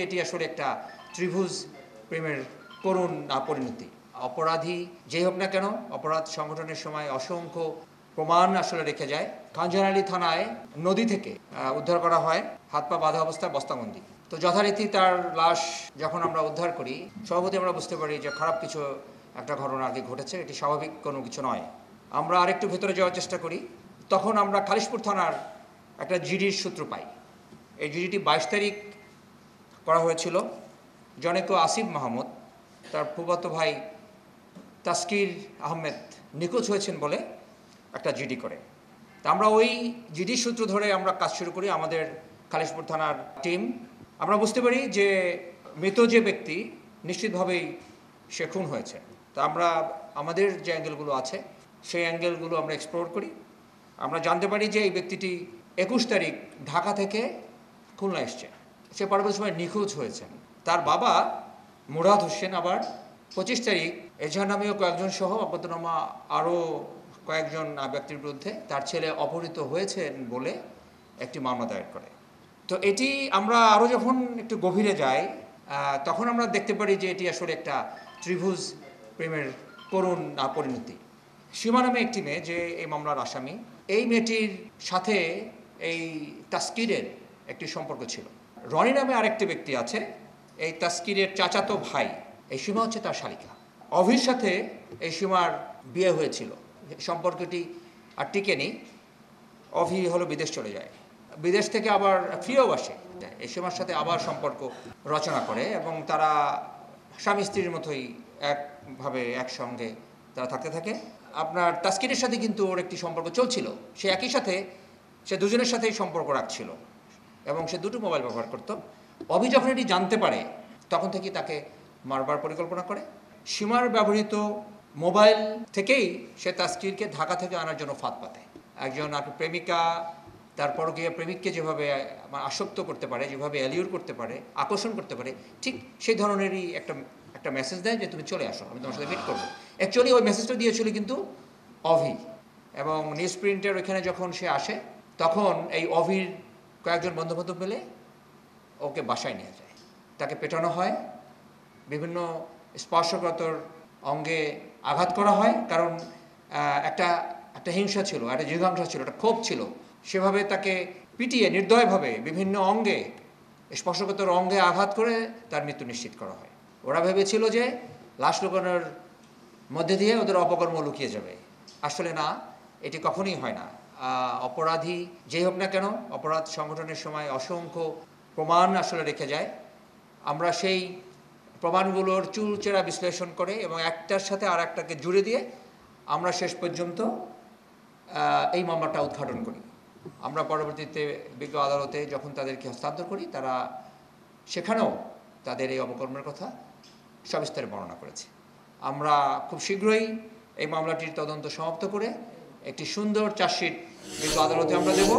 এটি আসলে একটা ত্রিভুজ প্রেমের করুণ পরিণতি। অপরাধী যেই হোক না কেন, অপরাধ সংগঠনের সময় অসংখ্য প্রমাণ আসলে রেখে যায়। খানজাহান থানায় নদী থেকে উদ্ধার করা হয় হাত পা বাঁধা অবস্থায় বস্তাবন্দি। তো যথারীতি তার লাশ যখন আমরা উদ্ধার করি, স্বভাবতই আমরা বুঝতে পারি যে খারাপ কিছু একটা ঘটনা আগে ঘটেছে, এটি স্বাভাবিক কোনো কিছু নয়। আমরা আরেকটু ভেতরে যাওয়ার চেষ্টা করি, তখন আমরা খালিশপুর থানার একটা জিডির সূত্র পাই। এই জিডিটি 22 তারিখ করা হয়েছিল। জনৈক আসিফ মাহমুদ তার ফুফাতো ভাই তাসকির আহমেদ নিখোঁজ হয়েছেন বলে একটা জিডি করে। তা আমরা ওই জিডির সূত্র ধরে আমরা কাজ শুরু করি, আমাদের খালিশপুর থানার টিম। আমরা বুঝতে পারি যে মৃত যে ব্যক্তি নিশ্চিতভাবেই সে খুন হয়েছে। তা আমরা আমাদের যে অ্যাঙ্গেলগুলো আছে সেই অ্যাঙ্গেলগুলো আমরা এক্সপ্লোর করি। আমরা জানতে পারি যে এই ব্যক্তিটি 21 তারিখ ঢাকা থেকে খুলনা এসছে, সে পরবর্তী সময় নিখোঁজ হয়েছেন। তার বাবা মুরাদ হোসেন আবার 25 তারিখ এজাহার নামীয় কয়েকজন সহ অজ্ঞাতনামা আরও কয়েকজন ব্যক্তির বিরুদ্ধে তার ছেলে অপহৃত হয়েছেন বলে একটি মামলা দায়ের করে। তো এটি আমরা আরও যখন একটু গভীরে যাই, তখন আমরা দেখতে পারি যে এটি আসলে একটা ত্রিভুজ প্রেমের করুণ পরিণতি। সীমা নামে একটি মেয়ে যে এই মামলার আসামি, এই মেয়েটির সাথে এই তাসকিরের একটি সম্পর্ক ছিল। রনি নামে আরেকটি ব্যক্তি আছে, এই তাসকিরের চাচাতো ভাই। এই সীমা হচ্ছে তার শালিকা। অভির সাথে এই সীমার বিয়ে হয়েছিল, সম্পর্কটি আর টিকেনি। অভি হলো বিদেশ চলে যায়, বিদেশ থেকে আবার ফিরেও আসে, এই সীমার সাথে আবার সম্পর্ক রচনা করে এবং তারা স্বামী স্ত্রীর মতোই একভাবে একসঙ্গে তারা থাকতে থাকে। আপনার তাসকিরের সাথে কিন্তু ওর একটি সম্পর্ক চলছিল, সে একই সাথে সে দুজনের সাথেই সম্পর্ক রাখছিল এবং সে দুটো মোবাইল ব্যবহার করত। অভি যখন এটি জানতে পারে তখন থেকে তাকে মারবার পরিকল্পনা করে। সীমার ব্যবহৃত মোবাইল থেকেই সে তাসকিরকে ঢাকা থেকে আনার জন্য ফাঁদ পাতে। একজন প্রেমিকা তারপর গিয়ে প্রেমিককে যেভাবে আসক্ত করতে পারে, যেভাবে অ্যালিউর করতে পারে, আকর্ষণ করতে পারে, ঠিক সেই ধরনেরই একটা মেসেজ দেয় যে তুমি চলে আসো, আমি তোমার সাথে মিট করবো। অ্যাকচুয়ালি ওই মেসেজটা দিয়েছিল কিন্তু অভি। এবং নিউজ প্রিন্টের ওইখানে যখন সে আসে তখন এই অভির কয়েকজন বন্ধুবান্ধব মিলে ওকে বাসায় নিয়ে যায়, তাকে পেটানো হয়, বিভিন্ন স্পর্শকাতর অঙ্গে আঘাত করা হয়, কারণ একটা হিংসা ছিল, একটা জিঘাংসা ছিল, একটা ক্ষোভ ছিল। সেভাবে তাকে পিটিয়ে নির্দয়ভাবে বিভিন্ন অঙ্গে স্পর্শকাতর অঙ্গে আঘাত করে তার মৃত্যু নিশ্চিত করা হয়। ওরা ভেবেছিল যে লাশ লুকানোর মধ্যে দিয়ে ওদের অপকর্ম লুকিয়ে যাবে, আসলে না, এটি কখনোই হয় না। অপরাধী যেই হোক না কেন, অপরাধ সংগঠনের সময় অসংখ্য প্রমাণ আসলে রেখে যায়। আমরা সেই প্রমাণগুলোর চুলচেরা বিশ্লেষণ করে এবং একটার সাথে আর একটাকে জুড়ে দিয়ে আমরা শেষ পর্যন্ত এই মামলাটা উদ্ঘাটন করি। আমরা পরবর্তীতে বিজ্ঞ আদালতে যখন তাদেরকে হস্তান্তর করি, তারা সেখানেও তাদের এই অপকর্মের কথা সবিস্তারে বর্ণনা করেছে। আমরা খুব শীঘ্রই এই মামলাটির তদন্ত সমাপ্ত করে একটি সুন্দর চার্জশিট বিজ্ঞ আদালতে আমরা দেব।